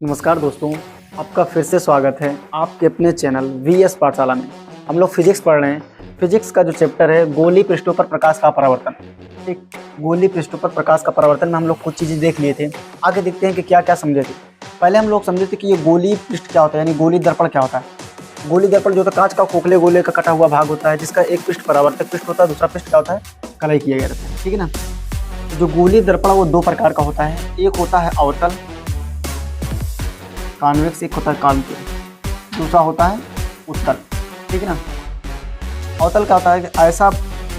नमस्कार दोस्तों, आपका फिर से स्वागत है आपके अपने चैनल वीएस पाठशाला में। हम लोग फिजिक्स पढ़ रहे हैं। फिजिक्स का जो चैप्टर है गोली पृष्ठों पर प्रकाश का परावर्तन। ठीक, गोली पृष्ठों पर प्रकाश का परावर्तन में हम लोग कुछ चीज़ें देख लिए थे। आगे देखते हैं कि क्या क्या समझे थे। पहले हम लोग समझे थे कि ये गोली पृष्ठ क्या होता है, यानी गोली दर्पण क्या होता है। गोली दर्पण जो होता है कांच का खोखले गोले का कटा हुआ भाग होता है, जिसका एक पृष्ठ परावर्तक पृष्ठ होता है, दूसरा पृष्ठ क्या होता है, कलई किया गया रहता है। ठीक है ना। जो गोली दर्पण वो दो प्रकार का होता है, एक होता है अवतल कॉन्वेक्स, एक होता है कॉनकेव, दूसरा होता है उत्तल। ठीक है ना। अवतल क्या होता है कि ऐसा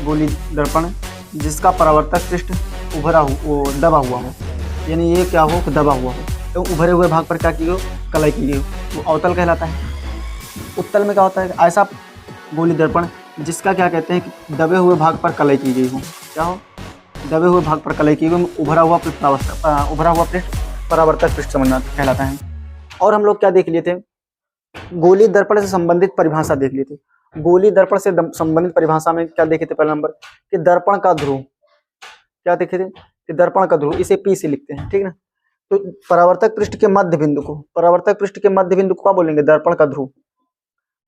गोली दर्पण जिसका परावर्तक पृष्ठ उभरा हो, वो दबा हुआ हो, यानी ये क्या हो कि दबा हुआ हो, तो उभरे हुए भाग पर क्या की हो, कलाई की गई हो, वो अवतल कहलाता है। उत्तल में क्या होता है कि ऐसा गोली दर्पण जिसका क्या कहते हैं कि दबे हुए भाग पर कलाई की गई हो, क्या हो, दबे हुए भाग पर कलाई की गई, उभरा हुआ पृष्ठ परावर्तक पृष्ठ समझना कहलाता है। और हम लोग क्या देख लिए थे, गोली दर्पण से संबंधित परिभाषा देख लिए थे। गोली दर्पण से संबंधित परिभाषा में क्या देखे थे, पहला नंबर कि दर्पण का ध्रुव, क्या देखे थे कि दर्पण का ध्रुव, इसे पी से लिखते हैं। ठीक ना। तो परावर्तक पृष्ठ के मध्य बिंदु को, परावर्तक पृष्ठ के मध्य बिंदु को क्या बोलेंगे, दर्पण का ध्रुव।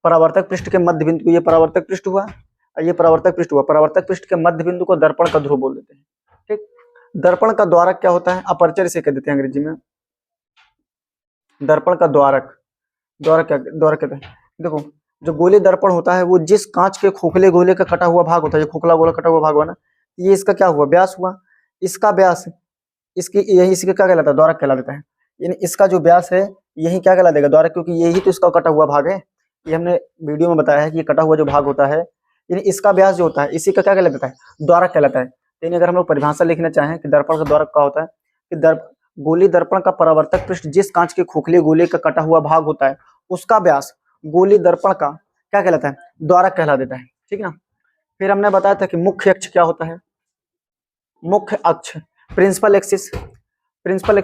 परावर्तक पृष्ठ के मध्य बिंदु को, ये परावर्तक पृष्ठ हुआ और ये परावर्तक पृष्ठ हुआ, परावर्तक पृष्ठ के मध्य बिंदु को दर्पण का ध्रुव बोल देते हैं। ठीक। दर्पण का द्वारक क्या होता है, अपर्चर इसे कह देते हैं अंग्रेजी में। दर्पण का द्वारक, द्वारक कहते हैं। देखो, जो गोली दर्पण होता है वो जिस कांच के खोखले गोले का कटा हुआ भाग होता है, ये खोखला गोला कटा हुआ भाग हुआ ना, ये इसका क्या हुआ, व्यास हुआ। इसका व्यास, इसके क्या कहलाता है, द्वारक कहला देता है। यानी इसका जो व्यास है यही क्या कहला देगा, द्वारक, क्योंकि यही तो इसका कटा हुआ भाग है। ये हमने वीडियो में बताया है कि ये कटा हुआ जो भाग होता है, यानी इसका व्यास जो होता है इसी का क्या कहलाता है, द्वारक कहलाता है। यानी अगर हम लोग परिभाषा लिखना चाहें कि दर्पण का द्वारक क्या होता है, कि गोली दर्पण का परावर्तक पृष्ठ जिस कांच के खोखले गोले का कटा हुआ भाग होता है उसका व्यास गोली दर्पण का क्या कहलाता है, द्वारक कहला देता है। ठीक है ना। फिर हमने बताया था कि मुख्य अक्ष क्या होता है, मुख्य अक्ष, प्रिंसिपल एक्सिस। प्रिंसिपल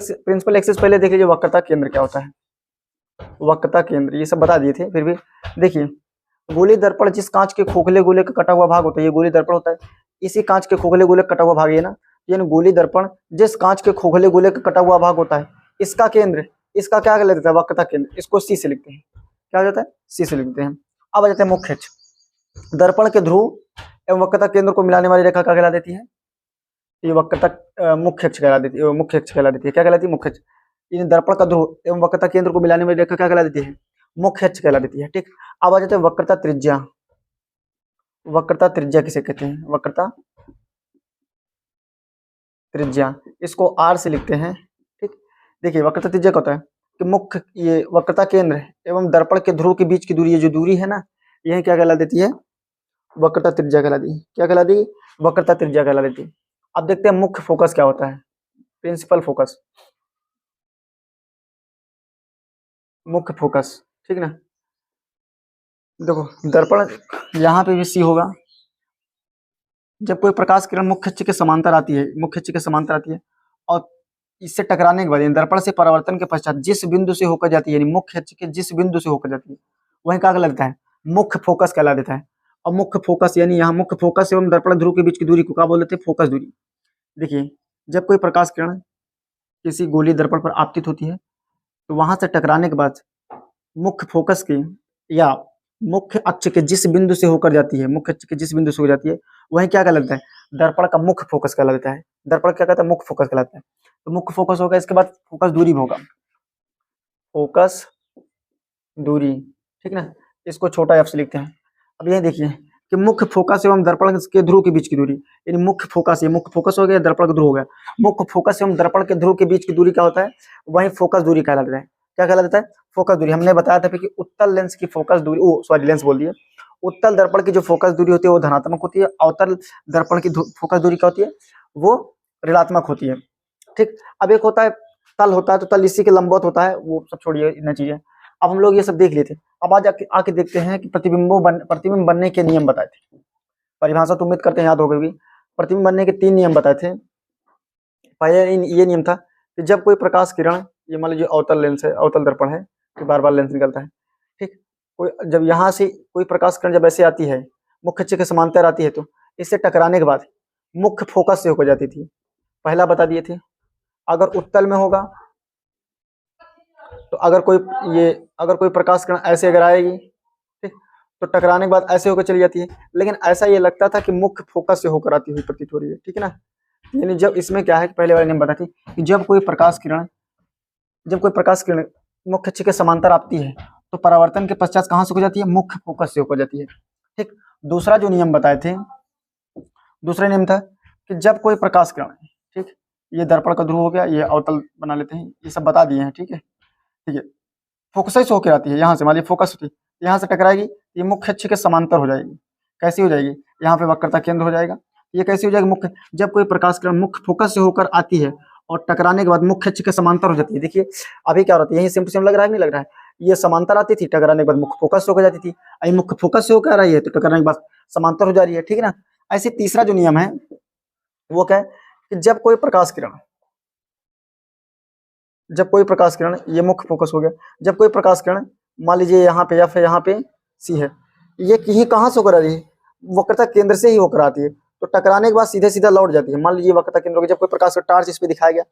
एक्सिस पहले देख लीजिए, वक्रता केंद्र क्या होता है, वक्रता केंद्र, ये सब बता दिए थे। फिर भी देखिए, गोली दर्पण जिस कांच के खोखले गोले का कटा हुआ भाग होता है, ये गोली दर्पण होता है, इसी कांच के खोखले गोले का कटा हुआ भाग, ये ना, यानी गोली दर्पण जिस कांच के खोखले गोले का कटा हुआ भाग होता है, इसका केंद्र, इसका क्या कर लेते हैं, वक्रता केंद्र, इसको सी से लिखते हैं। क्या हो जाता है, सी से लिखते हैं। अब आ जाते हैं मुख्य अक्ष। दर्पण के ध्रुव एवं वक्रता केंद्र को मिलाने वाली रेखा क्या कहला देती है, ये वक्रता मुख्य अक्ष कहला देती है, मुख्य अक्ष कहला देती है। क्या कहलाती है, मुख्य अक्ष। इन दर्पण का ध्रुव एवं वक्रता केंद्र को मिलाने वाली रेखा क्या कहला देती है, मुख्य अक्ष कहला देती है। ठीक। अब आ जाते हैं वक्रता त्रिज्या। वक्रता त्रिज्या किसे कहते हैं, वक्रता त्रिज्या, इसको आर से लिखते हैं। ठीक। देखिए, वक्रता त्रिज्या क्या होता है कि मुख्य, ये वक्रता केंद्र एवं दर्पण के ध्रुव के बीच की दूरी, ये जो दूरी है ना, यह क्या कहला देती है, वक्रता त्रिज्या कहला दी। क्या कहला दी, वक्रता त्रिज्या कहला देती है। अब देखते हैं मुख्य फोकस क्या होता है, प्रिंसिपल फोकस, मुख्य फोकस। ठीक ना। देखो, दर्पण यहाँ पे भी सी होगा। जब कोई प्रकाश किरण मुख्य अक्ष के समांतर आती है, मुख्य अक्ष के समांतर आती है और इससे टकराने के बाद दर्पण से परावर्तन के पश्चात जिस बिंदु से होकर जाती है, यानी मुख्य अक्ष के जिस बिंदु से होकर जाती है, वही क्या कहलाता है, मुख्य फोकस कहला देता है। और मुख्य फोकस, यानी यहाँ मुख्य फोकस एवं दर्पण ध्रुव के बीच की दूरी को क्या बोल देते हैं, फोकस दूरी। देखिए, जब कोई प्रकाश किरण किसी गोली दर्पण पर आपतित होती है तो वहां से टकराने के बाद मुख्य फोकस के या मुख्य अक्ष के जिस बिंदु से होकर जाती है, मुख्य अक्ष के जिस बिंदु से हो जाती है, वही क्या कहलाता है, दर्पण का मुख्य फोकस कहलाता है। दर्पण क्या कहता है, मुख्य फोकस कहलाता है। तो मुख्य फोकस होगा, इसके बाद फोकस दूरी होगा, फोकस दूरी। ठीक ना। इसको छोटा एफ से लिखते हैं। अब ये देखिए कि मुख्य फोकस एवं दर्पण के ध्रुव के बीच की दूरी, यानी मुख्य फोकस, ये मुख्य फोकस हो गया, दर्पण का ध्रुव हो गया। मुख्य फोकस एवं दर्पण के ध्रुव के बीच की दूरी क्या होता है, वही फोकस दूरी कहलाता है। क्या कहला देता है, फोकस दूरी। हमने बताया था कि उत्तल लेंस की फोकस दूरी, सॉरी लेंस बोल दिए, उत्तल दर्पण की जो फोकस दूरी होती है वो धनात्मक होती है, अवतल दर्पण की फोकस दूरी क्या होती है, वो ऋणात्मक होती है। ठीक। अब एक होता है तल, होता है तो तल इसी के लंबवत होता है, वो सब छोड़िए, इतना चीजें। अब हम लोग ये सब देख लिए थे। अब आज आके देखते हैं कि प्रतिबिंब बनने के नियम बताए थे। परिभाषा तो उम्मीद करते हैं याद हो गई। प्रतिबिंब बनने के 3 नियम बताए थे। पहले ये नियम था कि जब कोई प्रकाश किरण, ये मान लीजिए अवतल लेंस है, अवतल दर्पण है, कि बार बार लेंस निकलता है। ठीक। कोई जब यहाँ से कोई प्रकाश किरण जब ऐसे आती है, मुख्य अक्ष के समांतर आती है, तो इससे टकराने के बाद मुख्य फोकस से होकर जाती थी। पहला बता दिए थे। अगर उत्तल में होगा तो अगर कोई प्रकाश किरण ऐसे अगर आएगी, ठीक, तो टकराने के बाद ऐसे होकर चली जाती है, लेकिन ऐसा ये लगता था कि मुख्य फोकस से होकर आती हुई प्रतीत हो रही है, ठीक है ना। यानी जब इसमें क्या है कि पहले वाले ने बताया थी कि जब कोई प्रकाश किरण मुख्य अक्ष के समांतर आती है तो परावर्तन के पश्चात कहाँ से हो जाती है, मुख्य फोकस से होकर जाती है, ठीक। दूसरा जो नियम बताए थे, दूसरा नियम था कि जब कोई प्रकाश किरण, ठीक, ये दर्पण का ध्रुव हो गया, ये अवतल बना लेते हैं, ये सब बता दिए हैं, ठीक है, ठीक है। फोकस से होकर आती है, यहाँ से मान लीजिए फोकस होती है, यहाँ से टकराएगी, ये मुख्य अक्ष के समांतर हो जाएगी। कैसी हो जाएगी, यहाँ पे वक्रता केंद्र हो जाएगा। ये कैसी हो जाएगी, मुख्य, जब कोई प्रकाश किरण मुख्य फोकस से होकर आती है और टकराने के बाद मुख्य अक्ष के समांतर हो जाती है। देखिए अभी क्या होता है, यही सेम टू सेम लग रहा है, नहीं लग रहा है, ये समांतर आती थी, टकराने के बाद मुख्य फोकस से होकर जाती थी, अभी मुख्य फोकस से होकर आ रही है तो टकराने के बाद समांतर हो जा रही है, ठीक है ना। ऐसे तीसरा जो नियम है वो क्या है कि जब कोई प्रकाश किरण, ये मुख्य फोकस हो गया, जब कोई प्रकाश किरण मान लीजिए यहाँ पे या फिर यहाँ पे सी है, ये कहीं कहाँ से होकर आ रही है, वक्रता केंद्र से ही होकर आती है, तो टकराने के बाद सीधे सीधा लौट जाती है। मान लीजिए वक्रता केंद्र, जब कोई प्रकाश का टार्च इस पे दिखाया गया,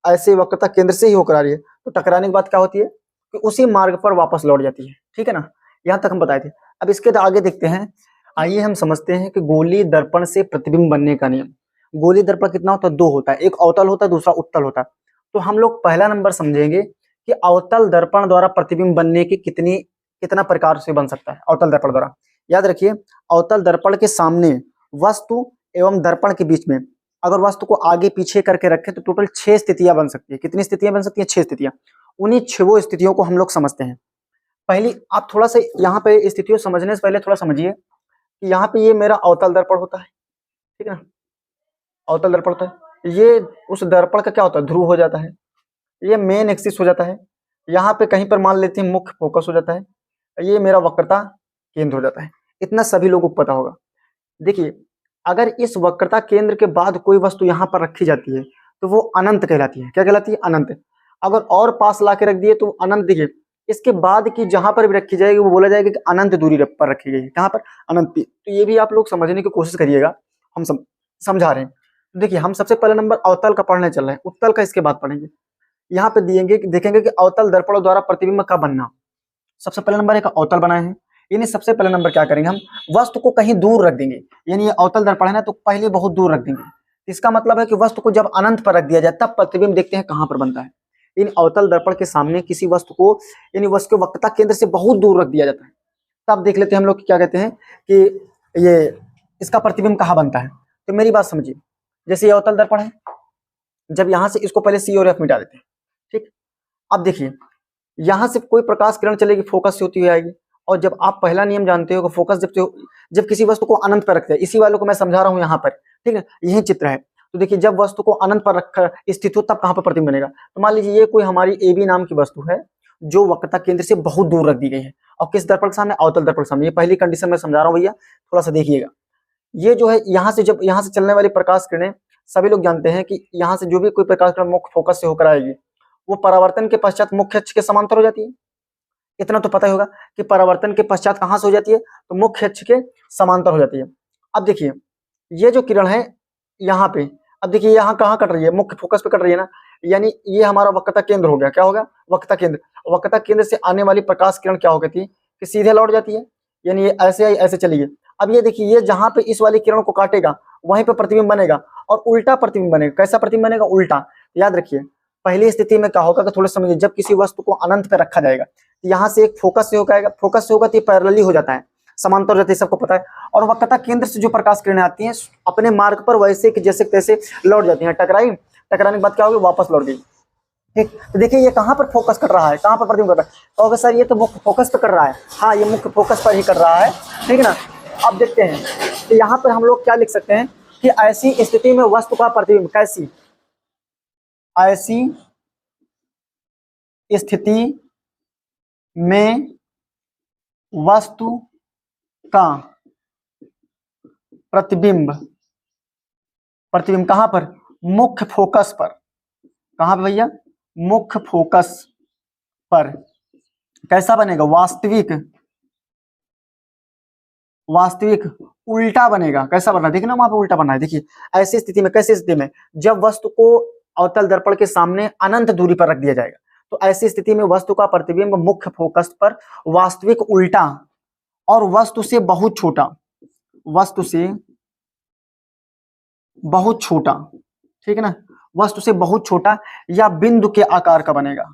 ऐसे वक्रता केंद्र से ही होकर आ रही है, तो टकराने के बाद क्या होती है कि उसी मार्ग पर वापस लौट जाती है, ठीक है ना। यहाँ तक हम बताए थे। अब इसके आगे देखते हैं, आइए हम समझते हैं कि गोलीय दर्पण से प्रतिबिंब बनने का नियम। गोलीय दर्पण कितना होता है, दो होता है, एक अवतल होता है, दूसरा उत्तल होता है। तो हम लोग पहला नंबर समझेंगे कि अवतल दर्पण द्वारा प्रतिबिंब बनने की कितना प्रकार से बन सकता है अवतल दर्पण द्वारा। याद रखिए, अवतल दर्पण के सामने वस्तु एवं दर्पण के बीच में अगर वस्तु को आगे पीछे करके रखें तो टोटल 6 स्थितियां बन सकती है। कितनी स्थितियां बन सकती हैं, 6 स्थितियां। उन्हीं 6 स्थितियों को हम लोग समझते हैं। पहली, आप थोड़ा सा यहाँ पे स्थितियों समझने से पहले थोड़ा समझिए कि यहाँ पे ये मेरा अवतल दर्पण होता है, ठीक है ना, अवतल दर्पण होता है, ये उस दर्पण का क्या होता है, ध्रुव हो जाता है, ये मेन एक्सिस हो जाता है, यहाँ पे कहीं पर मान लेते हैं मुख्य फोकस हो जाता है, ये मेरा वक्रता केंद्र हो जाता है। इतना सभी लोगों को पता होगा। देखिए अगर इस वक्रता केंद्र के बाद कोई वस्तु यहाँ पर रखी जाती है तो वो अनंत कहलाती है। क्या कहलाती है, अनंत। अगर और पास ला के रख दिए तो अनंत। देखिए इसके बाद की जहां पर भी रखी जाएगी वो बोला जाएगा कि अनंत दूरी पर रखी गई है, कहां पर, अनंत। तो ये भी आप लोग समझने की कोशिश करिएगा, हम समझा रहे हैं। देखिए हम सबसे पहले नंबर अवतल का पढ़ने चल रहे हैं, उत्तल का इसके बाद पढ़ेंगे। यहाँ पे दिएंगे, देखेंगे कि अवतल दर्पण द्वारा प्रतिबिंब का बनना। सबसे पहले नंबर एक अवतल बनाए हैं, यानी सबसे पहले नंबर क्या करेंगे, हम वस्तु को कहीं दूर रख देंगे। यानी ये अवतल दर्पण है ना, तो पहले बहुत दूर रख देंगे। इसका मतलब है कि वस्तु को जब अनंत पर रख दिया जाए तब प्रतिबिंब देखते हैं कहां पर बनता है। इन अवतल दर्पण के सामने किसी वस्तु को, यानी वस्तु के वक्रता केंद्र से बहुत दूर रख दिया जाता है, तब देख लेते हैं हम लोग क्या कहते हैं कि ये इसका प्रतिबिंब कहाँ बनता है। तो मेरी बात समझिए, जैसे ये अवतल दर्पण है, जब यहाँ से इसको पहले सी और एफ मिटा देते हैं, ठीक। अब देखिए यहाँ से कोई प्रकाश किरण चलेगी, फोकस से होती हुई आएगी, और जब आप पहला नियम जानते हो कि फोकस जब किसी वस्तु को अनंत पर रखते हैं, इसी वाले को मैं समझा रहा हूँ यहाँ पर, ठीक है, यही चित्र है। तो देखिए जब वस्तु को अनंत पर रखा स्थित हो तब कहाँ पर प्रतिबिंब बनेगा। तो मान लीजिए ये कोई हमारी ए बी नाम की वस्तु है जो वक्रता केंद्र से बहुत दूर रख दी गई है, और किस दर्पण के सामने, अवतल दर्पण के सामने। ये पहली कंडीशन मैं समझा रहा हूँ भैया, थोड़ा सा देखिएगा। ये जो है यहाँ से, जब यहाँ से चलने वाली प्रकाश किरणें, सभी लोग जानते हैं कि यहाँ से जो भी कोई प्रकाश किरण मुख्य फोकस से होकर आएगी वो परावर्तन के पश्चात मुख्य अक्ष के समांतर हो जाती है। इतना तो पता ही होगा कि परावर्तन के पश्चात कहां से हो जाती है, तो मुख्य अक्ष के समांतर हो जाती है। अब देखिए ये जो किरण है यहाँ पे, अब देखिए यहाँ कहाँ कट रही है, मुख्य फोकस पे कट रही है ना, यानी ये हमारा वक्रता केंद्र हो गया। क्या होगा, वक्रता केंद्र। वक्रता केंद्र से आने वाली प्रकाश किरण क्या हो गई थी कि सीधे लौट जाती है, यानी ये ऐसे आई ऐसे चली गई। अब ये देखिए ये जहां पे इस वाली किरण को काटेगा वहीं पे प्रतिबिंब बनेगा, और उल्टा प्रतिबिंब बनेगा। कैसा प्रतिबिंब बनेगा, उल्टा। याद रखिए पहली स्थिति में क्या होगा कि थोड़ा समझिए, जब किसी वस्तु को अनंत पे रखा जाएगा यहाँ से एक फोकस से होगा, फोकस से होगा तो ये पैरेलली हो जाता है, समांतर हो जाता है, सबको पता है। और वक्रता केंद्र से जो प्रकाश किरणें आती हैं अपने मार्ग पर वैसे कि जैसे तैसे लौट जाती हैं। टकराने के बाद क्या होगी, वापस लौट गई, ठीक। तो देखिए ये कहाँ पर फोकस कर रहा है, कहाँ पर प्रतिबिंब कर रहा है, तो सर ये तो मुख्य फोकस पे कर रहा है। हाँ ये मुख्य फोकस पर ही कर रहा है, ठीक है ना। अब देखते हैं तो यहाँ पर हम लोग क्या लिख सकते हैं कि ऐसी स्थिति में वस्तु का प्रतिबिंब, कैसी, ऐसी स्थिति में वस्तु का प्रतिबिंब कहां पर, मुख्य फोकस पर। कहां पर भैया, मुख्य फोकस पर। कैसा बनेगा, वास्तविक उल्टा बनेगा। कैसा बना, देखना वहां पर उल्टा बना है। देखिए ऐसी स्थिति में, कैसी स्थिति में, जब वस्तु को अवतल दर्पण के सामने अनंत दूरी पर रख दिया जाएगा, तो ऐसी स्थिति में वस्तु का प्रतिबिंब मुख्य फोकस पर वास्तविक उल्टा और वस्तु से बहुत छोटा, वस्तु से बहुत छोटा, ठीक है ना, वस्तु से बहुत छोटा या बिंदु के आकार का बनेगा,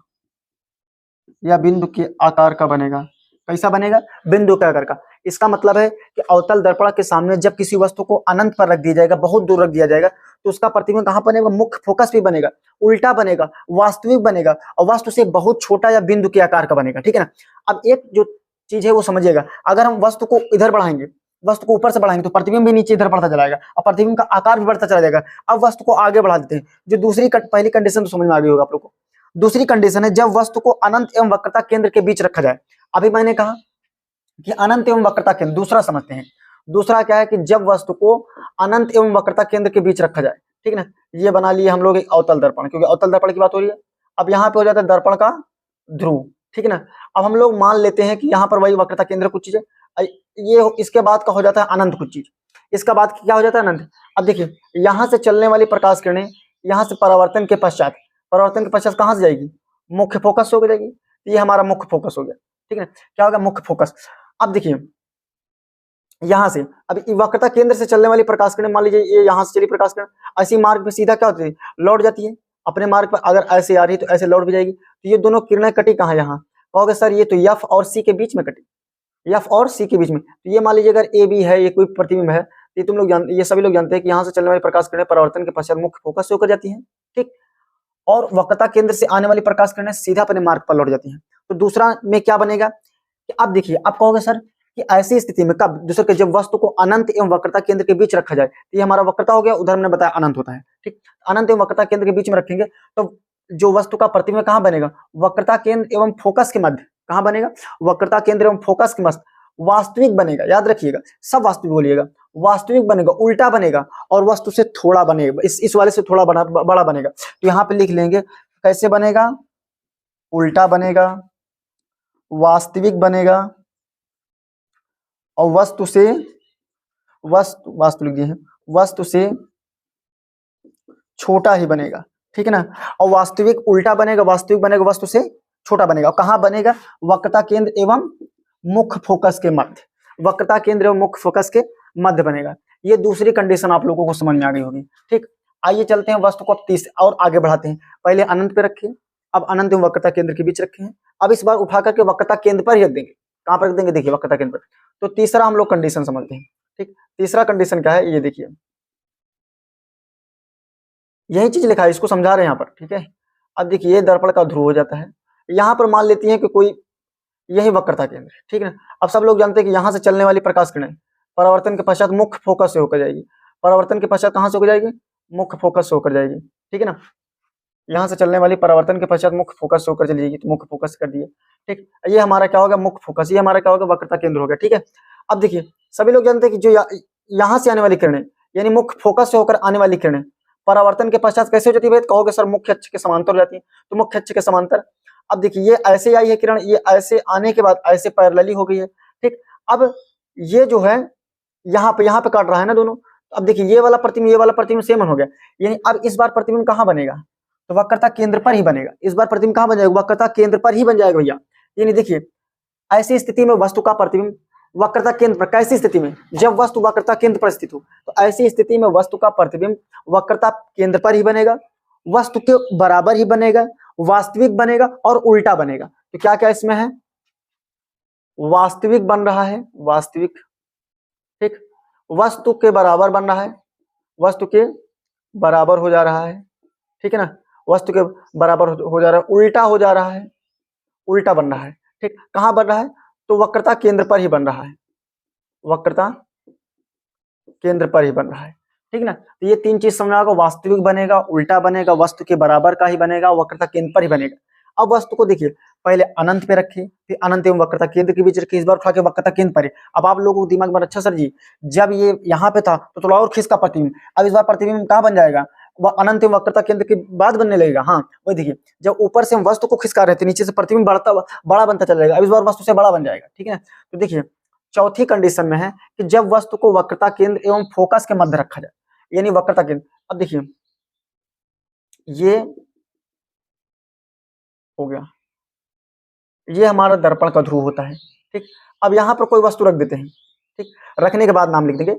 या बिंदु के आकार का बनेगा। कैसा बनेगा? बिंदु के आकार का। इसका मतलब है कि अवतल दर्पण के सामने जब किसी वस्तु को अनंत पर रख दिया जाएगा, बहुत दूर रख दिया जाएगा, तो उसका प्रतिबिंब कहां बनेगा? मुख्य फोकस भी बनेगा, उल्टा बनेगा, वास्तविक बनेगा और वस्तु से बहुत छोटा या बिंदु के आकार का बनेगा, ठीक है ना। अब एक जो चीज है वो समझिएगा, अगर हम वस्तु को इधर बढ़ाएंगे, वस्तु को ऊपर से बढ़ाएंगे तो प्रतिबिंब भी नीचे इधर बढ़ता जाएगा और प्रतिबिंब का आकार भी बढ़ता चला जाएगा। अब वस्तु को आगे बढ़ा देते हैं, जो दूसरी पहली कंडीशन तो समझ में आ गई होगा आप लोग को। दूसरी कंडीशन है जब वस्तु को अनंत एवं वक्रता केंद्र के बीच रखा जाए। अभी मैंने कहा कि अनंत एवं वक्रता केंद्र, दूसरा समझते हैं। दूसरा क्या है कि जब वस्तु को अनंत एवं वक्रता केंद्र के बीच रखा जाए, ठीक है ना। ये बना लिए हम लोग एक अवतल दर्पण, क्योंकि अवतल दर्पण की बात हो रही है। अब यहाँ पे हो जाता है दर्पण का ध्रुव, ठीक है ना। अब हम लोग मान लेते हैं कि यहाँ पर वही वक्रता केंद्र कुछ चीज है, ये इसके बाद का हो जाता है अनंत कुछ चीज, इसका बाद क्या हो जाता है? अनंत। अब देखिए यहाँ से चलने वाली प्रकाश किरणें यहाँ से परावर्तन के पश्चात कहाँ से जाएगी? मुख्य फोकस हो जाएगी। ये हमारा मुख्य फोकस हो गया, ठीक है ना। क्या होगा? मुख्य फोकस। अब देखिए यहां से अब वक्रता केंद्र से चलने वाली प्रकाश किरण, मान लीजिए ये यहां से चली प्रकाश किरण, ऐसी मार्ग पे सीधा क्या होती है? लौट जाती है अपने मार्ग पर। अगर ऐसे आ रही है तो ऐसे लौट भी जाएगी। तो ये दोनों किरणें कटी कहाँ? यहाँ। कहोगे सर ये तो एफ और सी के बीच में कटी, एफ और सी के बीच में। तो ये मान लीजिए अगर ए बी है, ये कोई प्रतिबिंब है, ये तुम लोग ये सभी लोग जानते हैं कि यहाँ से चलने वाली प्रकाश किरणें परावर्तन के पश्चात मुख्य फोकस से होकर जाती है, ठीक। और वक्रता केंद्र से आने वाली प्रकाश किरणें सीधा अपने मार्ग पर लौट जाती हैं। तो दूसरा में क्या बनेगा कि अब देखिए, आप कहोगे सर कि ऐसी स्थिति में कब? दूसरे के जब वस्तु को अनंत एवं वक्रता केंद्र के बीच रखा जाए, तो ये हमारा वक्रता हो गया, उधर हमने बताया अनंत होता है, ठीक। अनंत एवं वक्रता केंद्र के बीच में रखेंगे तो जो वस्तु का प्रतिबिंब कहां बनेगा? वक्रता केंद्र एवं फोकस के मध्य। कहां बनेगा? वक्रता केंद्र एवं फोकस के मध्य। वास्तविक बनेगा, याद रखिएगा, सब वास्तविक बोलिएगा। वास्तविक बनेगा, उल्टा बनेगा और वस्तु से थोड़ा बनेगा, इस वाले से थोड़ा बड़ा बनेगा। तो यहाँ पे लिख लेंगे कैसे बनेगा? उल्टा बनेगा, वास्तविक बनेगा और वस्तु लिख दिए हैं, वस्तु से छोटा ही बनेगा, ठीक है ना। और वास्तविक उल्टा बनेगा, वास्तविक बनेगा, वस्तु से छोटा बनेगा। और कहां बनेगा? वक्रता केंद्र एवं मुख्य फोकस के मध्य, वक्रता केंद्र एवं मुख्य फोकस के मध्य बनेगा। ये दूसरी कंडीशन आप लोगों को समझ में आ गई होगी, ठीक। आइए चलते हैं वस्तु को तीस और आगे बढ़ाते हैं। पहले अनंत पे रखे, अब अनंत एवं वक्रता केंद्र के बीच रखे हैं। अब इस बार उठा करके वक्रता केंद्र पर ही रख देंगे। कहां पर रख देंगे? देखिए वक्रता केंद्र पर। तो तीसरा हम लोग कंडीशन समझते हैं, ठीक। तीसरा कंडीशन क्या है? ये देखिए, यही चीज लिखा है, इसको समझा रहे हैं यहाँ पर, ठीक है। अब देखिए ये दर्पण का ध्रुव हो जाता है। यहाँ पर मान लेती है कि कोई यही वक्रता केंद्र, ठीक है ना। अब सब लोग जानते हैं कि यहाँ से चलने वाली प्रकाश किरणें परावर्तन के पश्चात मुख्य फोकस से होकर जाएगी। परावर्तन के पश्चात कहाँ से होकर जाएगी? मुख्य फोकस से होकर जाएगी, ठीक है ना। यहाँ से चलने वाली परावर्तन के पश्चात मुख्य फोकस से होकर चली जाएगी, तो मुख्य फोकस कर दिए, ठीक। ये हमारा क्या होगा? मुख्य फोकस। ये हमारा क्या होगा? वक्रता केंद्र हो गया, ठीक है। अब देखिए सभी लोग जानते हैं कि जो यहाँ से आने वाली किरणें, यानी मुख्य फोकस से होकर आने वाली किरणें परावर्तन के पश्चात कैसे हो जाती है? कहोगे सर मुख्य अक्ष के समांतर हो जाती है। तो मुख्य अक्ष के समांतर, अब देखिए ये ऐसे आई है किरण, ये ऐसे आने के बाद ऐसे पैरेलली हो गई है, ठीक। अब ये जो है यहाँ पे काट रहा है ना दोनों। अब देखिए ये वाला प्रतिबिंब सेम हो गया, यानी अब इस बार प्रतिबिंब कहाँ बनेगा? तो वक्रता केंद्र पर ही बनेगा। इस बार प्रतिबिंब कहाँ बन जाएगा? वक्रता केंद्र पर ही बन जाएगा भैया। यानी देखिए ऐसी स्थिति में वस्तु का प्रतिबिंब वक्रता केंद्र पर, कैसी स्थिति में? जब वस्तु वक्रता केंद्र पर स्थित हो, तो ऐसी स्थिति में वस्तु का प्रतिबिंब वक्रता केंद्र पर ही बनेगा, वस्तु के बराबर ही बनेगा, वास्तविक बनेगा और उल्टा बनेगा। तो क्या क्या इसमें है? वास्तविक बन रहा है, वास्तविक, ठीक। वस्तु के बराबर बन रहा है, वस्तु के बराबर हो जा रहा है, ठीक है ना। वस्तु के बराबर हो जा रहा है, उल्टा हो जा रहा है, उल्टा बन रहा है, ठीक। कहां बन रहा है? तो वक्रता केंद्र पर ही बन रहा है, वक्रता केंद्र पर ही बन रहा है, ठीक ना। तो ये तीन चीज समझ आएगा, वास्तविक बनेगा, उल्टा बनेगा, वस्तु के बराबर का ही बनेगा, वक्रता केंद्र पर ही बनेगा। अब वस्तु को देखिए, पहले अनंत पे रखे, फिर अनंत एवं वक्रता केंद्र के बीच रखे, इस बार उठा के वक्रता केंद्र पर है। अब आप लोगों को दिमाग में, अच्छा सर जी जब ये यहाँ पे था तो थोड़ा और खिसका प्रतिबिंब, अब इस बार प्रतिबिंब कहाँ बन जाएगा? वह अनंत एवं वक्रता केंद्र के बाद बनने लगेगा। हाँ वही देखिए, जब ऊपर से हम वस्तु को खिसका रहे थे, नीचे से प्रतिबिंब बड़ा बनता चला जाएगा, अब इस बार वस्तु से बड़ा बन जाएगा, ठीक है ना। तो देखिए चौथी कंडीशन में है कि जब वस्तु को वक्रता केंद्र एवं फोकस के मध्य रखा जाए, यानी वक्रता केंद्र। अब देखिए ये हो गया, ये हमारा दर्पण का ध्रुव होता है। ठीक, अब यहाँ पर कोई वस्तु रख देते हैं। ठीक, रखने के बाद नाम लिख देंगे।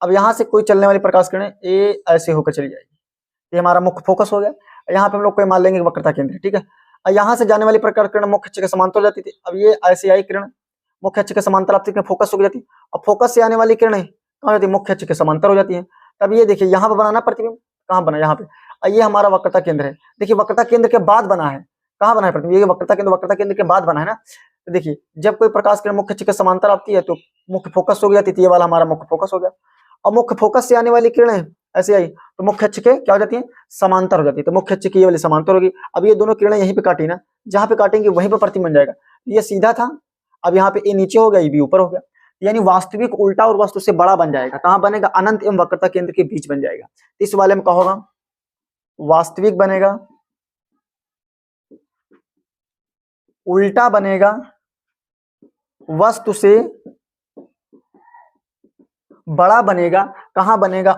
अब यहाँ से कोई चलने वाली प्रकाश किरण ये ऐसे होकर चली जाएगी, ये हमारा मुख्य फोकस हो गया। यहाँ पे हम लोग कोई मान लेंगे वक्रता केंद्र। ठीक है, और यहाँ से जाने वाली प्रकाश किरण मुख्य अक्ष के समांतर हो जाती थी। अब ये ऐसे आई किरण मुख्य अक्ष के समांतर आपसी में फोकस हो जाती है, और फोकस से आने वाली किरणें कहाँ जाती है, मुख्य अक्ष के समांतर हो जाती है। तब ये देखिए यहाँ पर बनाना प्रतिबिंब, कहाँ बना, यहाँ पे, और ये हमारा वक्रता केंद्र है। देखिए वक्रता केंद्र के बाद बना है, कहाँ बना है प्रतिबिंब, ये वक्रता केंद्र के बाद बना है ना। तो देखिए जब कोई प्रकाश किरण मुख्य अक्ष के समांतर आती है तो मुख्य फोकस हो जाती थी, ये वाला हमारा मुख्य फोकस हो गया। और मुख्य फोकस से आने वाली किरणें ऐसे आई तो मुख्य अक्ष के क्या हो जाती है, समांतर हो जाती है। तो मुख्य अक्ष की ये वाली समांतर होगी। अब ये दोनों किरणें यहीं पे काटी ना, जहां पे काटेंगे वहीं पे प्रतिबिंब बन जाएगा। ये सीधा था, अब यहाँ पे ए नीचे हो गया, ये भी ऊपर हो गया, यानी वास्तविक उल्टा और वस्तु से बड़ा बन जाएगा। कहाँ बनेगा, अनंत एवं वक्रता केंद्र के बीच बन जाएगा। इस वाले में क्या होगा, वास्तविक बनेगा, उल्टा बनेगा, वस्तु से बड़ा बनेगा। कहां बनेगा,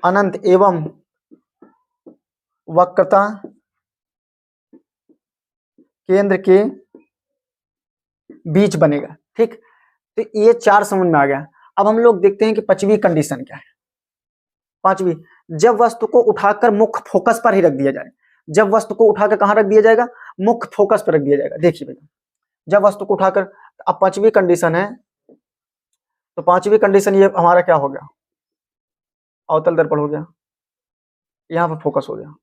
अनंत एवं वक्रता केंद्र के बीच बनेगा। ठीक, तो ये चार समझ में आ गया। अब हम लोग देखते हैं कि पांचवी कंडीशन क्या है। पांचवी, जब वस्तु को उठाकर मुख्य फोकस पर ही रख दिया जाए। जब वस्तु को उठाकर कहां रख दिया जाएगा, मुख्य फोकस पर रख दिया जाएगा। देखिए भैया, जब वस्तु को उठाकर, अब पांचवी कंडीशन है, तो पांचवी कंडीशन ये हमारा क्या हो गया, अवतल दर्पण हो गया, यहाँ पे फोकस हो गया।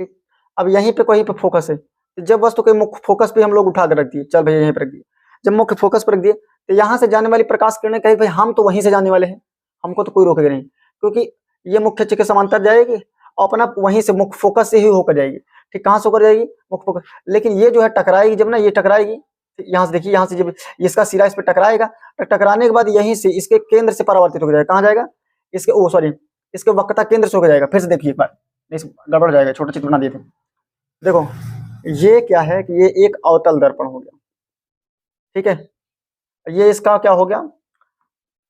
ठीक, अब यहीं पे कहीं पे फोकस है, तो जब वस्तु के मुख्य फोकस पे हम लोग उठाकर रख दिए, चल भैया यहीं पे रख दिए, जब मुख्य फोकस पर रख दिए तो यहाँ से जाने वाली प्रकाश किरणें कहीं भाई हम तो वहीं से जाने वाले हैं, हमको तो कोई रोकेगा नहीं, क्योंकि ये मुख्य अक्ष के समांतर जाएगी और अपना वहीं से मुख्य फोकस से ही होकर जाएगी। ठीक, कहाँ से होकर जाएगी, मुख्य फोकस। लेकिन ये जो है टकराएगी जब ना, ये टकराएगी, यहाँ से देखिए, यहाँ से जब इसका सिरा इस पर टकराएगा, तो टकराने के बाद यहीं से इसके केंद्र से परावर्तित हो जाएगा। कहाँ जाएगा, इसके सॉरी इसके वक्रता केंद्र से होकर जाएगा। फिर से देखिए एक बार, गड़बड़ हो जाएगा, छोटा चित्र बना दिए थे। देखो ये क्या है कि ये एक अवतल दर्पण हो गया। ठीक है, ये इसका क्या हो गया,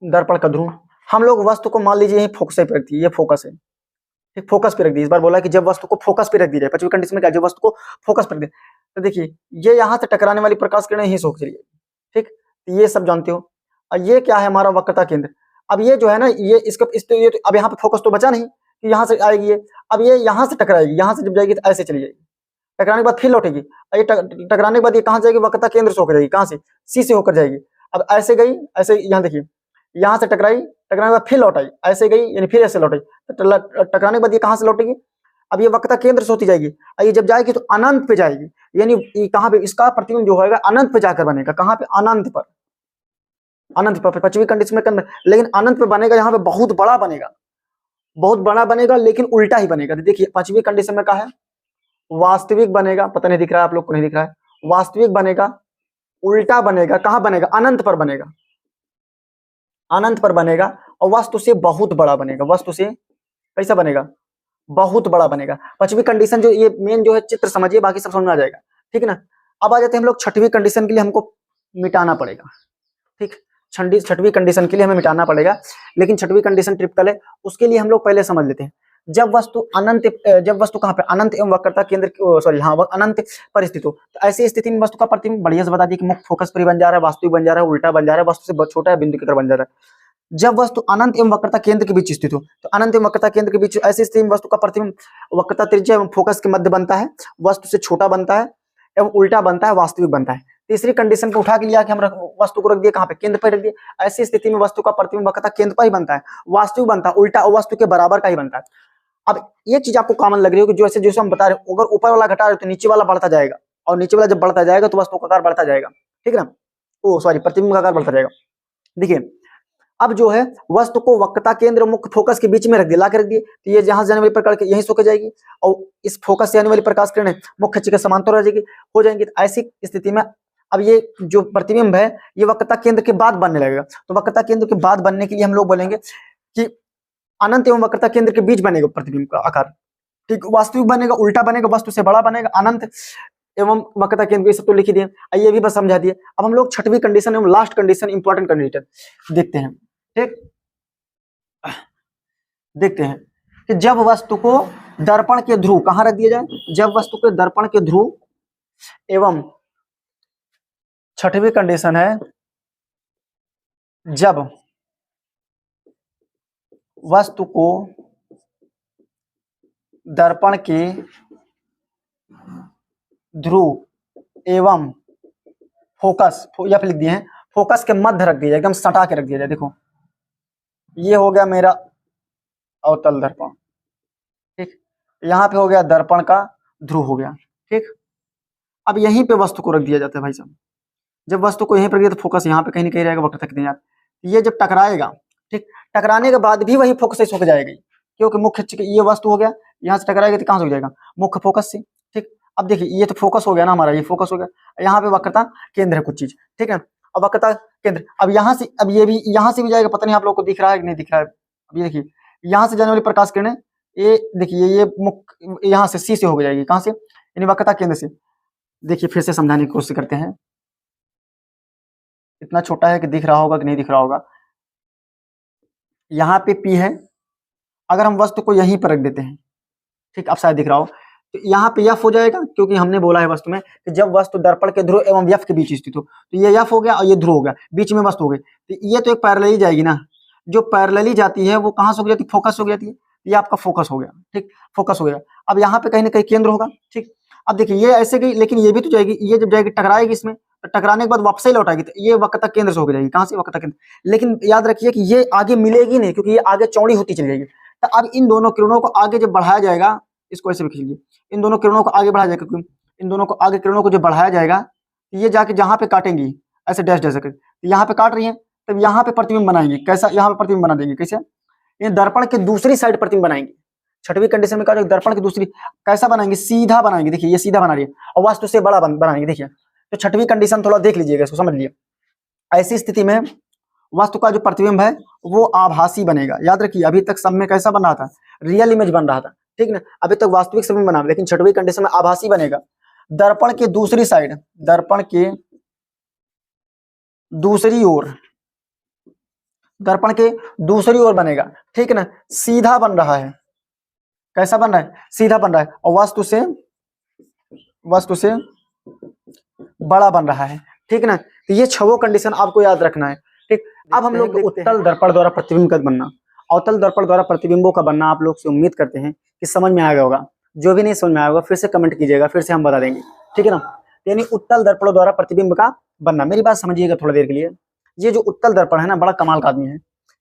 दर्पण का ध्रुव। हम लोग वस्तु को मान लीजिए यही फोकस पे रख दिए, ये फोकस है, ठीक, फोकस पे रख दी। इस बार बोला कि जब वस्तु को फोकस पे रख दी जाए, पांचवी कंडीशन में क्या, जब वस्तु को फोकस पे रख दे, तो देखिए ये यहाँ से टकराने वाली प्रकाश किरणें यहीं से होकर चली जाएगी। ठीक, ये सब जानते हो। और ये क्या है, हमारा वक्रता केंद्र। अब ये जो है ना, ये इसका ये तो अब यहाँ पे फोकस तो बचा नहीं कि यहाँ से आएगी ये, अब ये यहाँ से टकराएगी, यहाँ से जब जाएगी तो ऐसे चली जाएगी, टकराने के बाद फिर लौटेगी, ये टकराने के बाद ये कहाँ जाएगी, वक्रता केंद्र से होकर जाएगी, कहाँ से, सी से होकर जाएगी। अब ऐसे गई, ऐसे यहाँ देखिए, यहाँ से टकराई, टकराने के बाद फिर लौट आई, ऐसे गई यानी फिर ऐसे लौट आई, तो टकराने के बाद ये कहाँ से लौटेगी, अब ये वक्रता केंद्र से होती जाएगी, और ये जब जाएगी तो अनंत पे जाएगी, यानी कहाँ पे इसका प्रतिबिंब जो होगा अनंत पे जाकर बनेगा। कहाँ पे, अनंत पर, अनंत पर, पांचवी कंडीशन में करना, लेकिन अनंत पे बनेगा, यहाँ पे बहुत बड़ा बनेगा, बहुत बड़ा बनेगा, लेकिन उल्टा ही बनेगा। देखिए पांचवी कंडीशन में कहा है, वास्तविक बनेगा, पता नहीं दिख रहा है आप लोग को, नहीं दिख रहा है, वास्तविक बनेगा, उल्टा बनेगा, कहां बनेगा, अनंत पर बनेगा, अनंत पर बनेगा, और वस्तु से बहुत बड़ा बनेगा। वस्तु से कैसा बनेगा, बहुत बड़ा बनेगा। पांचवी कंडीशन जो ये मेन जो है, चित्र समझिए, बाकी सब समझ में आ जाएगा। ठीक है ना। अब आ जाते हैं हम लोग छठवीं कंडीशन के लिए, हमको मिटाना पड़ेगा। ठीक, छठवीं कंडीशन के लिए हमें मिटाना पड़ेगा, लेकिन छठवीं कंडीशन ट्रिपिकल है, उसके लिए हम लोग पहले समझ लेते हैं। जब वस्तु जब वस्तु कहां पे, अनंत एवं वक्रता केंद्र, सॉरी हाँ, अनंत पर स्थित हो, तो ऐसी स्थिति में वस्तु का प्रतिबिंब बढ़िया से बता दिए कि मुख्य फोकस पर ही बन जा रहा है, वास्तविक बन जा रहा है, उल्टा बन जा रहा है, वस्तु से बहुत छोटा है, बिंदु की तरह बन जा रहा है। जब वस्तु अनंत एवं वक्रता केंद्र के बीच स्थित हो, तो अनंत एवं वक्रता केंद्र के बीच ऐसी स्थिति में वस्तु का प्रतिबिंब वक्रता त्रिज्या एवं फोकस के मध्य बनता है, वस्तु से छोटा बनता है एवं उल्टा बनता है, वास्तविक बनता है। तीसरी कंडीशन को उठा के लिया कि हम वस्तु को रख दिए कहां पे, केंद्र पर रख दिए। ऐसी स्थिति में वस्तु का प्रतिबिंब वक्रता केंद्र पर ही बनता है, वास्तविक बनता है, उल्टा और वस्तु के बराबर का ही बनता है। अब ये चीज आपको कॉमन लग रही हो कि जैसे जैसे हम बता रहे हैं, अगर ऊपर वाला घटा रहे हो तो नीचे वाला बढ़ता जाएगा, और नीचे वाला जब बढ़ता जाएगा तो वस्तु का आकार बढ़ता जाएगा। ठीक है ना, ओ सॉरी, प्रतिबिंब का आकार बढ़ता जाएगा। देखिए अब जो है वस्तु को वक्रता केंद्र मुख्य फोकस के बीच में रख दिया, ला के रख दिए, तो ये जहां जाने वाली प्रकाश यहीं सोके जाएगी, और इस फोकस से आने वाली प्रकाश किरणें मुख्य अक्ष के समांतर हो जाएंगी। तो ऐसी स्थिति में अब ये जो प्रतिबिंब है ये वक्रता केंद्र के बाद बनने लगेगा। तो वक्रता केंद्र के बाद बनने के लिए हम लोग बोलेंगे कि अनंत एवं वक्रता केंद्र के बीच बनेगा प्रतिबिंब का आकार। ठीक, वास्तविक बनेगा, उल्टा बनेगा, वस्तु से बड़ा बनेगा, अनंत एवं वक्रता केंद्र, सब तो लिख दिए, ये भी बस समझा दिए। अब हम लोग छठवीं कंडीशन एवं लास्ट कंडीशन, इंपॉर्टेंट कंडीशन देखते हैं। ठीक, देखते हैं कि जब वस्तु को दर्पण के ध्रुव कहाँ रख दिया जाए, जब वस्तु के दर्पण के ध्रुव एवं छठवीं कंडीशन है जब वस्तु को दर्पण के ध्रुव एवं फोकस या फिर लिख दिए हैं फोकस के मध्य रख दिया जाए, एकदम सटा के रख दिया जाए। देखो ये हो गया मेरा अवतल दर्पण, ठीक, यहाँ पे हो गया दर्पण का ध्रुव हो गया, ठीक। अब यहीं पे वस्तु को रख दिया जाता है भाई साहब, जब वस्तु को यहीं पर रख दिया तो फोकस यहाँ पे कहीं ना कहीं रहेगा, वक्र तक नहीं जाता। ये जब टकराएगा, ठीक, टकराने के बाद भी वही फोकस से झुक जाएगी, क्योंकि मुख्य ये वस्तु हो गया, यहाँ से टकराएगा तो कहाँ से हो जाएगा, मुख्य फोकस से, ठीक। अब देखिए ये तो फोकस हो गया ना हमारा, ये फोकस हो गया, यहाँ पे वक्रता केंद्र है कुछ चीज, ठीक है। अब वक्रता केंद्र, अब यहाँ से, अब ये भी यहाँ से भी जाएगा, पता नहीं आप लोग को दिख रहा है कि नहीं दिख रहा है। अब ये देखिए यहाँ से जाने वाली प्रकाश किरणें, ये देखिए ये मुख्य यहाँ से सी से हो जाएगी, कहाँ से, यानी वक्रता केंद्र से। देखिए फिर से समझाने की कोशिश करते हैं, इतना छोटा है कि दिख रहा होगा कि नहीं दिख रहा होगा। यहाँ पे P है, अगर हम वस्तु को यहीं पर रख देते हैं, ठीक, अब शायद दिख रहा हो, तो यहाँ पे F हो जाएगा, क्योंकि हमने बोला है वस्तु में कि जब वस्तु दर्पण के ध्रुव एवं F के बीच स्थित हो, तो ये F हो गया और ये ध्रुव हो गया, बीच में वस्तु हो गई, तो ये तो एक पैरेलली जाएगी ना, जो पैरेलली जाती है वो कहाँ से हो जाती है, फोकस हो जाती है, ये आपका फोकस हो गया, ठीक, फोकस हो गया। अब यहाँ पे कहीं ना कहीं केंद्र होगा, ठीक। अब देखिए ये ऐसे गई, लेकिन ये भी तो जाएगी, ये जब जाएगी टकराएगी इसमें, तो टकराने के बाद वापस ही लौटाएगी, तो ये वक्रता केंद्र से होकर जाएगी, कहाँ से, वक्रता केंद्र। लेकिन याद रखिए कि ये आगे मिलेगी नहीं, क्योंकि ये आगे चौड़ी होती चली जाएगी। तो अब इन दोनों किरणों को आगे जब बढ़ाया जाएगा, इसको ऐसे भी खींच लीजिए, इन दोनों किरणों को आगे बढ़ाया जाएगा, क्योंकि इन दोनों को आगे किरणों को जब बढ़ाया जाएगा, तो ये जाके जहाँ पे काटेंगी ऐसे डैश डैश करके, यहाँ पे काट रही है, तब यहाँ पे प्रतिबिंब बनाएंगे, कैसा, यहाँ पे प्रतिबिंब बना देंगे, कैसे, ये दर्पण के दूसरी साइड प्रतिबिंब बनाएंगे। छठवीं कंडीशन में कहा दर्पण की दूसरी कैसा बनाएंगे, सीधा बनाएंगे, देखिए ये सीधा बना रही है, और वास्तु से बड़ा बनाएंगे, देखिए। तो छठवीं कंडीशन थोड़ा देख लीजिएगा, इसको समझ लीजिए। ऐसी स्थिति में वस्तु का जो प्रतिबिंब है वो आभासी बनेगा। याद रखिए अभी तक सब में कैसा बन रहा था, रियल इमेज बन रहा था, ठीक ना, अभी तक वास्तविक समय बना, लेकिन छठवीं कंडीशन में आभासी बनेगा। दर्पण के दूसरी साइड, दर्पण के दूसरी ओर, दर्पण के दूसरी ओर बनेगा, ठीक ना, सीधा बन रहा है, कैसा बन रहा है, सीधा बन रहा है, और वस्तु से बड़ा बन रहा है, ठीक ना। तो ये छह कंडीशन आपको याद रखना है, ठीक। अब हम लोग उत्तल दर्पण द्वारा प्रतिबिंब का बनना, अवतल दर्पण द्वारा प्रतिबिंबों का बनना आप लोग से उम्मीद करते हैं कि समझ में आया होगा। जो भी नहीं समझ में आया होगा फिर से कमेंट कीजिएगा, फिर से हम बता देंगे, ठीक है ना। यानी उत्तल दर्पण द्वारा प्रतिबिंब का बनना, मेरी बात समझिएगा थोड़ा देर के लिए। ये जो उत्तल दर्पण है ना, बड़ा कमाल का आदमी है।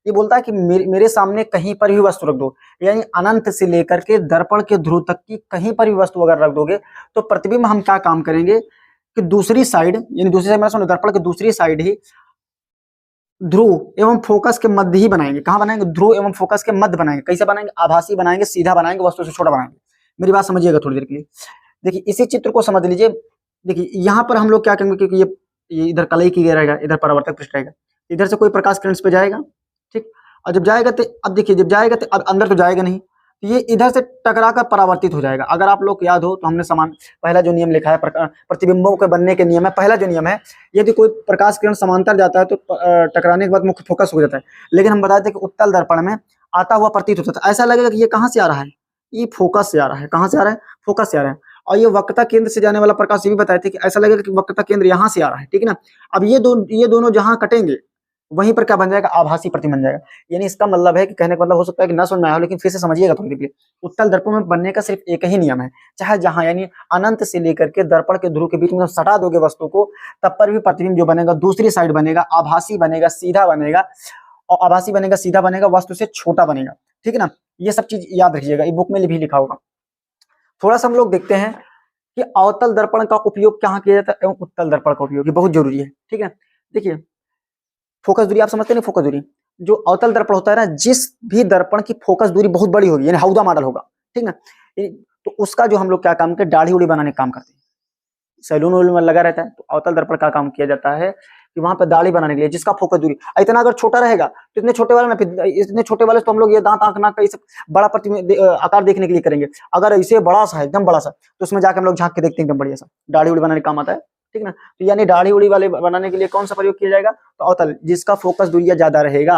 ये बोलता है कि मेरे सामने कहीं पर भी वस्तु रख दो, यानी अनंत से लेकर के दर्पण के ध्रुव तक की कहीं पर भी वस्तु अगर रख दोगे तो प्रतिबिंब हम क्या काम करेंगे कि दूसरी साइड, यानी दूसरी साइड में दर्पण की दूसरी साइड ही ध्रुव एवं फोकस के मध्य ही बनाएंगे। कहाँ बनाएंगे, ध्रुव एवं फोकस के मध्य बनाएंगे। कैसे बनाएंगे, आभासी बनाएंगे, सीधा बनाएंगे, वस्तु से छोटा बनाएंगे। मेरी बात समझिएगा थोड़ी देर के लिए। देखिए इसी चित्र को समझ लीजिए। देखिए यहाँ पर हम लोग क्या करेंगे, क्योंकि ये इधर कलई की गया रहेगा, इधर परावर्तक पृष्ठ रहेगा, इधर से कोई प्रकाश किरण इस पे जाएगा, ठीक। और जब जाएगा तो अब देखिए, जब जाएगा तो अब अंदर तो जाएगा नहीं, तो ये इधर से टकरा कर परावर्तित हो जाएगा। अगर आप लोग याद हो तो हमने पहला जो नियम लिखा है प्रतिबिंबों के बनने के नियम है, पहला जो नियम है, यदि कोई प्रकाश किरण समांतर जाता है तो टकराने के बाद मुख्य फोकस हो जाता है। लेकिन हम बताते थे कि उत्तल दर्पण में आता हुआ प्रतीत होता है, ऐसा लगेगा कि ये कहाँ से आ रहा है, ये फोकस से आ रहा है। कहाँ से आ रहा है, फोकस से आ रहा है। और ये वक्रता केंद्र से जाने वाला प्रकाश ये भी बताए थे कि ऐसा लगेगा कि वक्रता केंद्र यहाँ से आ रहा है, ठीक है ना। अब ये दोनों जहाँ कटेंगे वहीं पर क्या बन जाएगा, आभासी प्रतिबिंब बन जाएगा। यानी इसका मतलब है कि कहने का मतलब हो सकता है कि ना समझ में आया, लेकिन फिर से समझिएगा थोड़ी देर। उत्तल दर्पण में बनने का सिर्फ एक ही नियम है, चाहे जहां यानी अनंत से लेकर के दर्पण के ध्रुव के बीच में सटा दोगे वस्तु को, तब पर भी प्रतिबिंब जो बनेगा दूसरी साइड बनेगा, आभासी बनेगा, सीधा बनेगा, और आभासी बनेगा, सीधा बनेगा, वस्तु से छोटा बनेगा, ठीक है ना। ये सब चीज याद रखिएगा, ये बुक में भी लिखा होगा। थोड़ा सा हम लोग देखते हैं कि अवतल दर्पण का उपयोग कहाँ किया जाता है एवं उत्तल दर्पण का उपयोग, बहुत जरूरी है, ठीक है। देखिए फोकस दूरी आप समझते हैं, फोकस दूरी जो अवतल दर्पण होता है ना, जिस भी दर्पण की फोकस दूरी बहुत बड़ी होगी, यानी हाउदा मॉडल होगा, ठीक ना, तो उसका जो हम लोग क्या काम करते हैं, दाढ़ी उड़ी बनाने का काम करते हैं। सैलून वूलून में लगा रहता है, तो अवतल दर्पण का काम किया जाता है कि वहां पर दाढ़ी बनाने के लिए, जिसका फोकस दूरी इतना अगर छोटा रहेगा तो इतने छोटे वाले ना, इतने छोटे वाले तो हम लोग ये दांत आंख नाक का ये सब बड़ा आकार देखने के लिए करेंगे। अगर इसे बड़ा सा है, एकदम बड़ा सा, तो उसमें जाकर हम लोग झांक के देखते हैं, एकदम बढ़िया सा दाढ़ी उड़ी बनाने का काम आता है, ठीक ना। तो यानी दाढ़ी उड़ी वाले बनाने के लिए कौन सा प्रयोग किया जाएगा, तो अवतल, जिसका फोकस दूरिया ज्यादा रहेगा।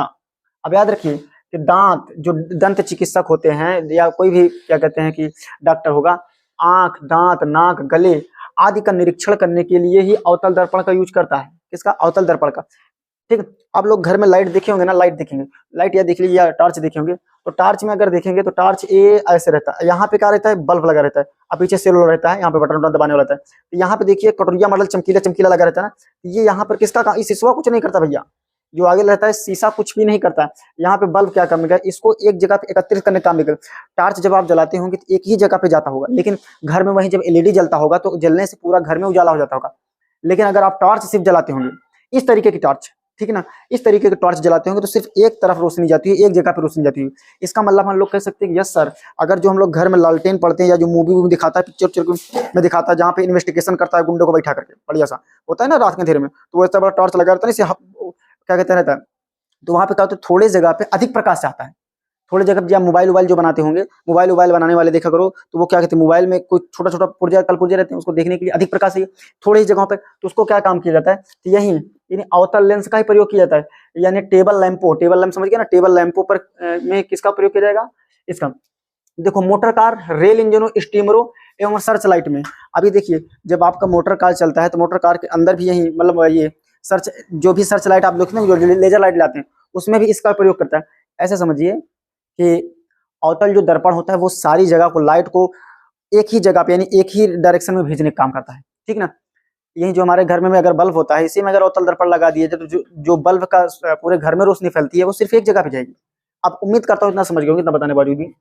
अब याद रखिए कि दांत, जो दंत चिकित्सक होते हैं या कोई भी क्या कहते हैं कि डॉक्टर होगा, आंख, दांत, नाक, गले आदि का निरीक्षण करने के लिए ही अवतल दर्पण का यूज करता है। किसका? अवतल दर्पण का। ठीक है, आप लोग घर में लाइट देखे होंगे ना, लाइट देखेंगे, लाइट या देख लीजिए या टॉर्च देखे होंगे, तो टॉर्च में अगर देखेंगे तो टॉर्च ये ऐसे रहता है, यहाँ पे क्या रहता है? बल्ब लगा रहता है, और पीछे सेल रहता है, यहाँ पे बटन बटन दबाने वाला रहता है। तो यहाँ पे देखिए कटोरिया मॉडल चमकीला चमकीला लगा रहता है ना, ये यहाँ पर किसका काम? इस शीशा कुछ नहीं करता भैया, जो आगे रहता है शीशा कुछ भी नहीं करता है। यहाँ पे बल्ब क्या काम करेगा? इसको एक जगह पे एकत्रित करने का काम करेगा। टॉर्च जब आप जलाते होंगे तो एक ही जगह पे जाता होगा, लेकिन घर में वहीं जब एलईडी जलता होगा तो जलने से पूरा घर में उजाला हो जाता होगा। लेकिन अगर आप टॉर्च सिर्फ जलाते होंगे, इस तरीके की टॉर्च, ठीक है ना, इस तरीके के टॉर्च जलाते होंगे तो सिर्फ एक तरफ रोशनी जाती है, एक जगह पे रोशनी जाती है। इसका मतलब हम लोग कह सकते हैं कि यस सर, अगर जो हम लोग घर में लालटेन पढ़ते हैं या जो मूवी वूवी दिखाता है, पिक्चर में दिखाता है, जहाँ पे इन्वेस्टिगेशन करता है गुंडों को बैठा करके, बढ़िया सा होता है ना रात के अंधेरे में, तो वैसा बड़ा टॉर्च लगा रहता है ना, क्या कहते रहता है, तो वहां पे क्या होता है? थोड़े जगह पे अधिक प्रकाश आता है। थोड़ी जगह जब मोबाइल वोबाइल जो बनाते होंगे, मोबाइल वोबाइल बनाने वाले देखा करो, तो वो क्या कहते हैं, मोबाइल में कुछ छोटा छोटा पुर्जा कल पुर्जे रहते हैं, उसको देखने के लिए अधिक प्रकाश चाहिए थोड़ी ही जगहों पे, तो उसको क्या काम किया जाता है? तो यही यानी अवतल लेंस का ही प्रयोग किया जाता है। यानी टेबल लैंप समझ गए ना, टेबल लैंपों पर में किसका प्रयोग किया जाएगा? इसका। देखो मोटर कार, रेल इंजनों, स्टीमरों एवं सर्च लाइट में, अभी देखिए जब आपका मोटर कार चलता है तो मोटर कार के अंदर भी यही मतलब ये सर्च, जो भी सर्च लाइट आप देखते हैं, जो लेजर लाइट लाते हैं, उसमें भी इसका प्रयोग करता है। ऐसे समझिए कि अवतल जो दर्पण होता है वो सारी जगह को, लाइट को एक ही जगह पे यानी एक ही डायरेक्शन में भेजने का काम करता है, ठीक ना। यही जो हमारे घर में अगर बल्ब होता है, इसी में अगर अवतल दर्पण लगा दिए तो जो बल्ब का पूरे घर में रोशनी फैलती है वो सिर्फ एक जगह पे जाएगी। अब उम्मीद करता हूँ इतना समझ गए होंगे, इतना बताने बावजूद भी।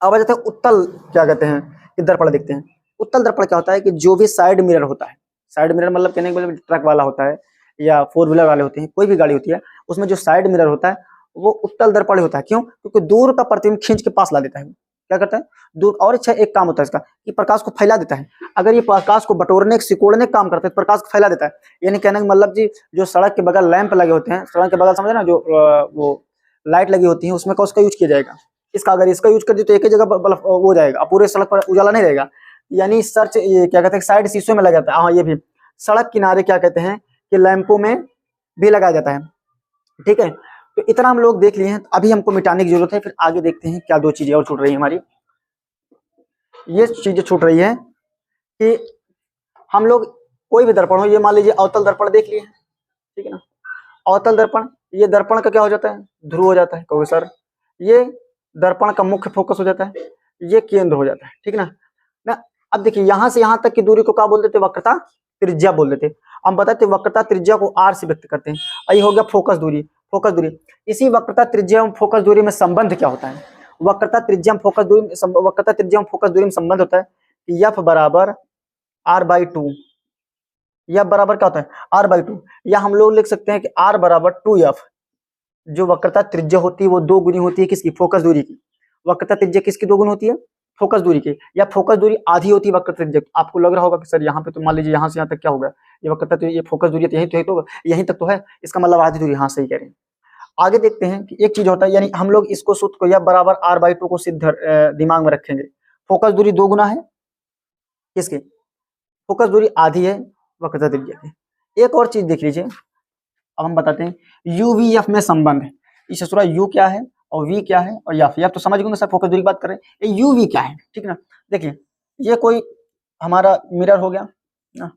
अब आ जाते हैं उत्तल, क्या कहते हैं कि दर्पण देखते हैं। उत्तल दर्पण क्या होता है कि जो भी साइड मिरर होता है, साइड मिरर मतलब कहने के मतलब ट्रक वाला होता है या फोर व्हीलर वाले होते हैं, कोई भी गाड़ी होती है, उसमें जो साइड मिरर होता है वो उत्तल दर्पण होता है। क्यों? क्योंकि दूर का प्रतिबिंब खींच के पास ला देता है। क्या करता है? दूर। और अच्छा एक काम होता है इसका कि प्रकाश को फैला देता है। अगर ये प्रकाश को बटोरने सिकोड़ने का काम करता है तो प्रकाश को फैला देता है। यानी कहने का मतलब जी, जो सड़क के बगल लैंप लगे होते हैं, सड़क के बगल समझे ना, जो वो लाइट लगी होती है, उसमें का उसका यूज किया जाएगा। इसका अगर इसका यूज कर दिए तो एक ही जगह बल्ब हो जाएगा, पूरे सड़क पर उजाला नहीं रहेगा। यानी सर्च ये क्या कहते हैं, साइड शीशों में लगा जाता है। हाँ, ये भी सड़क किनारे क्या कहते हैं कि लैंपों में भी लगाया जाता है। ठीक है, तो इतना हम लोग देख लिए हैं, अभी हमको मिटाने की जरूरत है। फिर आगे देखते हैं क्या दो चीजें और छूट रही है हमारी। ये चीजें छूट रही है कि हम लोग कोई भी दर्पण हो, ये मान लीजिए अवतल दर्पण देख लिए, ठीक है ना। अवतल दर्पण, ये दर्पण का क्या हो जाता है? ध्रुव हो जाता है। कहोगे सर ये दर्पण का मुख्य फोकस हो जाता है, ये केंद्र हो जाता है, ठीक ना ना। अब देखिए यहां से यहां तक की दूरी को क्या बोल देते? वक्रता त्रिज्या बोल देते। हम बताते वक्रता त्रिज्या को आर से व्यक्त करते हैं। ये हो गया फोकस दूरी। फोकस दूरी, इसी वक्रता त्रिज्या एवं फोकस दूरी में संबंध क्या होता है? वक्रता त्रिज्या फोकस दूरी, वक्रता त्रिज्या फोकस दूरी में संबंध होता है कि एफ बराबर r/2। एफ बराबर क्या होता है? r/2। या हम लोग लिख सकते हैं कि r बराबर 2f। जो वक्रता त्रिज्या होती है वो दो गुनी होती है किसकी? फोकस दूरी की। वक्रता त्रिज्या किसकी दो गुनी होती है? फोकस दूरी की। या फोकस दूरी आधी होती है वक्रता त्रिज्या। आपको लग रहा होगा कि सर यहाँ पे तो मान लीजिए यहाँ से यहाँ तक क्या होगा, ये वक्रता तो ये फोकस दूरी यहीं तक तो है, इसका मतलब आधी दूरी। हाँ सही कह रहे हैं। आगे देखते हैं कि एक चीज होता है, यानी हम लोग इसको सूत्र को एफ बराबर r/2 को सिद्ध दिमाग में रखेंगे। फोकस दूरी दो गुना है किसकी? फोकस दूरी आधी है वक्रता त्रिज्या की। एक और चीज देख लीजिए, अब हम बताते हैं यू वी एफ में संबंध है। इस सूत्र यू क्या है और वी क्या है और एफ तो समझ गए सर, फोकस दूरी की बात कर रहे हैं। ये यू वी क्या है, ठीक ना। देखिए ये कोई हमारा मिरर हो गया ना,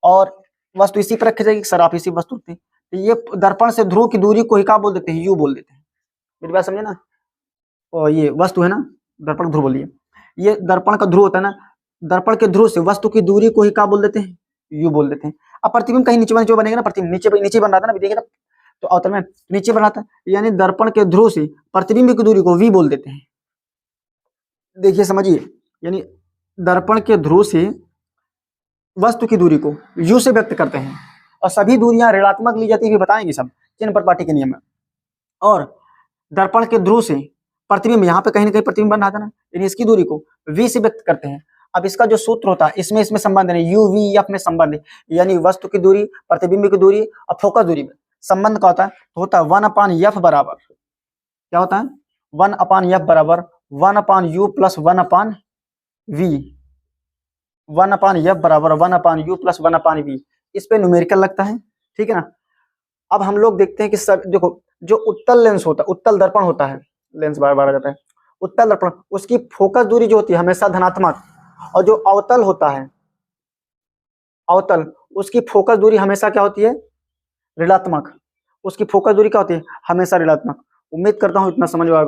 और वस्तु इसी पर रखी जाएगी। सर आप इसी वस्तु रखते हैं, तो ये दर्पण से ध्रुव की दूरी को ही क्या बोल देते हैं? यू बोल देते हैं। मेरी बात समझे ना। और ये वस्तु है ना, दर्पण ध्रुव बोलिए, ये दर्पण का ध्रुव होता है ना, दर्पण के ध्रुव से वस्तु की दूरी को ही क्या बोल देते हैं? यू बोल देते हैं। अब प्रतिबिंब कहीं नीचे जो बनेगा ना, प्रतिबिंब नीचे बन रहा था ना, देखिए तो अवतल में नीचे बन रहा था, यानी दर्पण के ध्रुव से प्रतिबिंब की दूरी को वी बोल देते हैं। देखिए समझिए, यानी दर्पण के ध्रुव से वस्तु की दूरी को यू से व्यक्त करते हैं, और सभी दूरियां ऋणात्मक ली जाती है, बताएंगे सब चिन्ह परिपाटी के नियम में। और दर्पण के ध्रुव से प्रतिबिंब, यहाँ पे कहीं ना कहीं प्रतिबिंब बन रहा था ना, यानी इसकी दूरी को v से व्यक्त करते हैं। अब इसका जो सूत्र होता है इसमें संबंध नहीं, यू वी एफ में संबंध है, यानी वस्तु की दूरी, प्रतिबिंब की दूरी और फोकस दूरी में संबंध का होता है, तो होता है 1/f बराबर क्या होता है? 1/f बराबर 1/u प्लस 1/v। 1/f बराबर 1/u प्लस 1/v। इस पे न्यूमेरिकल लगता है, ठीक है ना। अब हम लोग देखते हैं कि सब देखो जो उत्तल लेंस होता है, उत्तल दर्पण होता है, लेंस बार बार आ जाता है, उत्तल दर्पण, उसकी फोकस दूरी जो होती है हमेशा धनात्मक, और जो अवतल होता है, अवतल, उसकी फोकस दूरी हमेशा क्या होती है, ऋणात्मक। उसकी फोकस दूरी क्या होती है, हमेशा ऋणात्मक। उम्मीद करता हूँ इतना समझ में आ गया।